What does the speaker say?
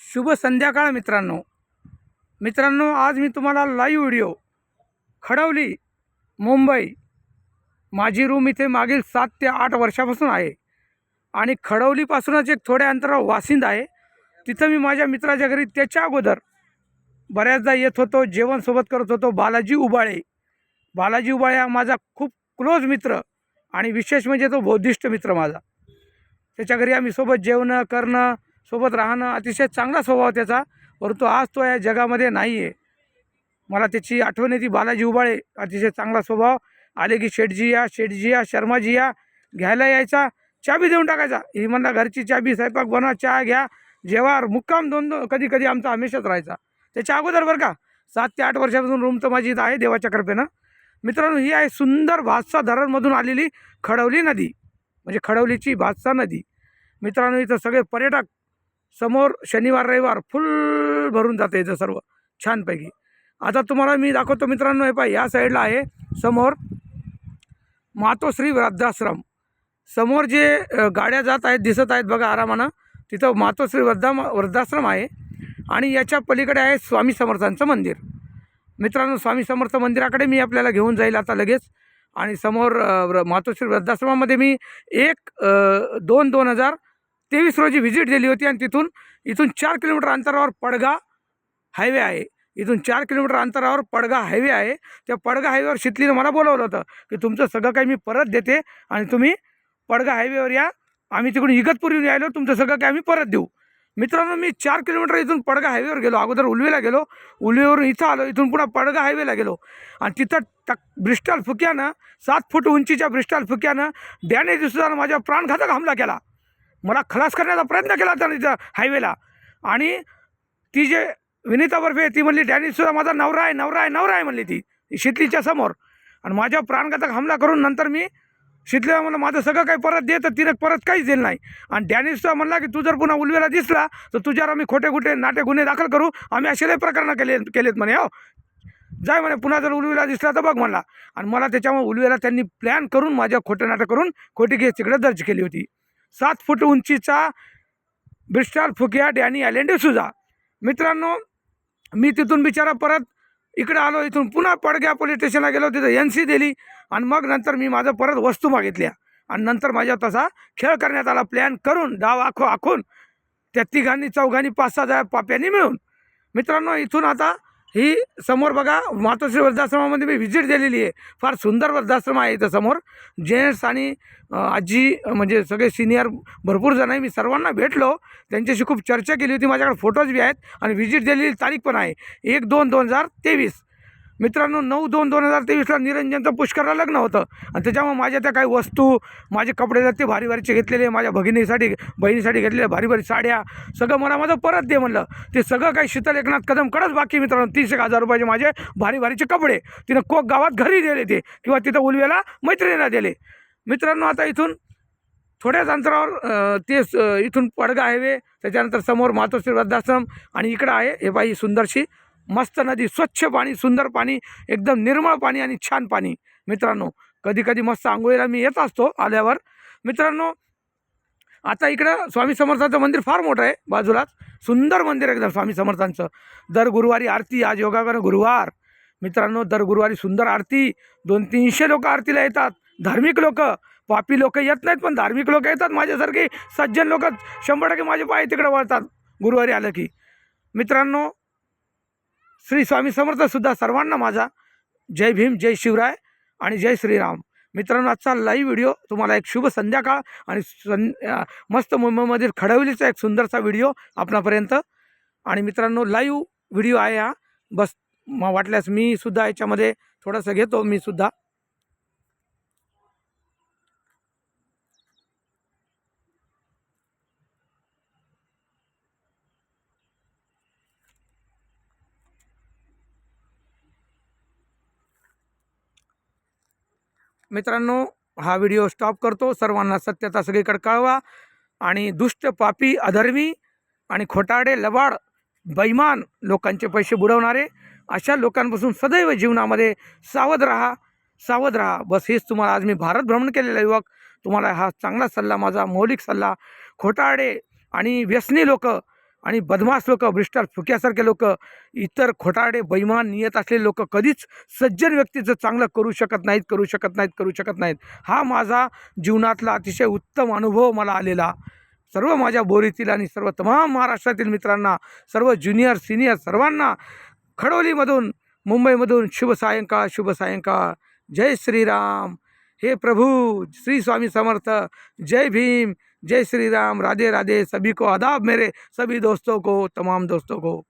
शुभ संध्याकाळ मित्रांनो, आज मी तुम्हाला लाईव्ह व्हिडिओ खडवली मुंबई माझी रूम इथे मागील 7 ते 8 वर्षापासून आहे आणि खडवलीपासूनच एक थोड्या अंतरावर वासिंद आहे. तिथं मी माझ्या मित्राच्या घरी त्याच्या अगोदर बऱ्याचदा येत होतो, जेवण सोबत करत होतो. बालाजी उबाळे हा माझा खूप क्लोज मित्र आणि विशेष म्हणजे तो बौद्धिस्ट मित्र माझा. त्याच्या घरी आम्ही सोबत जेवणं करणं, सोबत राहणं, अतिशय चांगला स्वभाव त्याचा. परंतु आज तो या जगामध्ये नाही आहे. मला त्याची आठवण येते. बालाजी उबाळे अतिशय चांगला स्वभाव. आले की शेठजी या शर्माजी या, घ्यायला यायचा, चाबी देऊन टाकायचा. ही म्हणला घरची चाबी, स्वयंपाक बनवा, चहा घ्या, जेवा, मुक्काम दोन कधी कधी आमचा हमेशाच राहायचा. त्याच्या अगोदर बरं का 7 ते 8 वर्षापासून रूम तर माझी इथं आहे देवाच्या कृपेनं. मित्रांनो, ही आहे सुंदर भातसा धरणमधून आलेली खडवली नदी, म्हणजे खडवलीची भातसा नदी. मित्रांनो, इथं सगळे पर्यटक समोर शनिवार रविवार फुल भरून जाते इथं सर्व छानपैकी. आता तुम्हाला मी दाखवतो मित्रांनो. हे पाय, या साईडला आहे समोर मातोश्री वृद्धाश्रम. समोर जे गाड्या जात आहेत दिसत आहेत बघा आरामानं, तिथं मातोश्री वृद्धाश्रम आहे. आणि याच्या पलीकडे आहे स्वामी समर्थांचं मंदिर. मित्रांनो, स्वामी समर्थ मंदिराकडे मी आपल्याला घेऊन जाईल आता लगेच. आणि समोर मातोश्री वृद्धाश्रमामध्ये मी 1/2/2023 रोजी व्हिजिट दिली होती. आणि इथून 4 किलोमीटर अंतरावर पडगा हायवे आहे. इथून 4 किलोमीटर अंतरावर पडगा हायवे आहे. त्या पडगा हायवेवर शितलीनं मला बोलवलं होतं की तुमचं सगळं काही मी परत देते आणि तुम्ही पडगा हायवेवर या. आम्ही तिकडून इगतपुरीहून यायलो, तुमचं सगळं काही आम्ही परत देऊ. मित्रांनो, मी 4 किलोमीटर इथून पडगा हायवेवर गेलो. अगोदर उलवेला गेलो, उलवेवरून इथं आलो, इथून पुन्हा पडगा हायवेला गेलो. आणि तिथं ब्रिस्टल फुक्यानं 7 फूट उंचीच्या ब्रिस्टल फुक्यानं डॅने दिवसानं माझ्या प्राणघातक हमला केला. मला खलास करण्याचा प्रयत्न केला त्यानं तिथं हायवेला. आणि ती जे विनीता बर्फे ती म्हणली डॅनीसुद्धा माझा नवरा आहे म्हणली ती शितलीच्या समोर. आणि माझ्या प्राणघातक हमला करून नंतर मी शितलीला म्हणलं माझं सगळं काही परत दे, तर तिने परत काहीच दिलं नाही. आणि डॅनीसुद्धा म्हणला की तू जर पुन्हा उलवेला दिसला तर तुझ्यावर आम्ही खोटे नाटे गुन्हे दाखल करू, आम्ही असे लय प्रकरणं केलेत म्हणे. हो जाय म्हणे, पुन्हा जर उलवेला दिसला तर बघ म्हणला. आणि मला त्याच्यामुळे उलवेला त्यांनी प्लॅन करून माझ्या खोटं नाटक करून खोटी केस तिकडे दर्ज केली होती. 7 फूट उंचीचा Bristol Fuchsia Danny Allen D'Souza. मित्रांनो, मी तिथून बिचारा परत इकडे आलो. इथून पुन्हा पडग्या पोलीस स्टेशनला गेलो, तिथं NC दिली. आणि मग नंतर मी माझं परत वस्तू मागितल्या. आणि नंतर माझ्या तसा खेळ करण्यात आला, प्लॅन करून डाव आखून त्या तिघांनी चौघांनी 5-6 पाप्यांनी मिळून. मित्रांनो, इथून आता ही समोर बघा मातोश्री वृद्धाश्रमामध्ये मी व्हिजिट दिलेली आहे. फार सुंदर वृद्धाश्रम आहे इथं समोर. जेंट्स आणि आजी म्हणजे सगळे सिनियर भरपूर जण आहे. मी सर्वांना भेटलो, त्यांच्याशी खूप चर्चा केली होती. माझ्याकडे फोटोज बी आहेत आणि व्हिजिट दिलेली तारीख पण आहे 1/2/2023. मित्रांनो, 9/2/2023ला निरंजनचं पुष्करला लग्न होतं. आणि त्याच्यामुळे माझ्या त्या काही वस्तू, माझे कपडे ते भारी घेतलेले, माझ्या बहिणीसाठी घेतलेल्या भारी साड्या सगळं मला माझं परत दे म्हणलं. ते सगळं काही शीतल एकनाथ कदमकडेच बाकी. मित्रांनो, 30,000 रुपयाचे माझे भारीचे कपडे तिनं कोक गावात घरी दिले ते, किंवा तिथं उलवेला मैत्रिणीला दिले. मित्रांनो, आता इथून थोड्याच अंतरावर इथून पडगा हायवे, त्याच्यानंतर समोर मातोश्री वृद्धाश्रम. आणि इकडं आहे हे बाई सुंदरशी मस्त नदी, स्वच्छ पाणी, सुंदर पाणी, एकदम निर्मळ पाणी आणि छान पाणी. मित्रांनो, कधी मस्त आंघोळीला मी येत असतो आल्यावर. मित्रांनो, आता इकडं स्वामी समर्थांचं मंदिर फार मोठं आहे बाजूलाच. सुंदर मंदिर एकदम स्वामी समर्थांचं. दर गुरुवारी आरती. आज योगाकरण गुरुवार. मित्रांनो, दर गुरुवारी सुंदर आरती. 200-300 लोक आरतीला येतात. धार्मिक लोक, पापी लोक येत नाहीत, पण धार्मिक लोक येतात. माझ्यासारखे सज्जन लोक 100% माझे पाय तिकडे वळतात गुरुवारी आलं की. मित्रांनो, श्री स्वामी समर्थसुद्धा सर्वांना माझा जय भीम, जय शिवराय आणि जय श्रीराम. मित्रांनो, आजचा लाईव्ह व्हिडिओ तुम्हाला एक शुभ संध्याकाळ आणि मस्त मुंबईमधील खडवलीचा एक सुंदरसा व्हिडिओ आपणापर्यंत. आणि मित्रांनो, लाईव्ह व्हिडिओ आहे हा. बस वाटल्यास मी सुद्धा याच्यामध्ये थोडंसं घेतो मी सुद्धा. मित्रांनो, हा व्हिडिओ स्टॉप करतो. सर्वांना सत्यता सगळीकडे कळवा. आणि दुष्ट, पापी, अधर्मी आणि खोटाडे, लबाड, बैमान लोकांचे पैसे बुडवणारे अशा लोकांपासून सदैव जीवनामध्ये सावध राहा. बस हेच तुम्हाला आज मी भारत भ्रमण केलेला युवक तुम्हाला हा चांगला सल्ला, माझा मौलिक सल्ला. खोटाडे आणि व्यसनी लोक आणि बदमाश लोक, भ्रष्टाचार फुक्यासारखे लोक, इतर खोटारडे बैमान नियत असलेले लोक कधीच सज्जन व्यक्तीचं चांगलं करू शकत नाहीत. हा माझा जीवनातला अतिशय उत्तम अनुभव मला आलेला. सर्व माझ्या बोरीतील आणि सर्व तमाम महाराष्ट्रातील मित्रांना, सर्व ज्युनियर सिनियर सर्वांना खडोलीमधून, मुंबईमधून शुभ सायंकाळ. जय श्रीराम. हे प्रभु श्री स्वामी समर्थ. जय भीम, जय श्री राम. राधे राधे. सभी को आदाब, मेरे सभी दोस्तों को, तमाम दोस्तों को.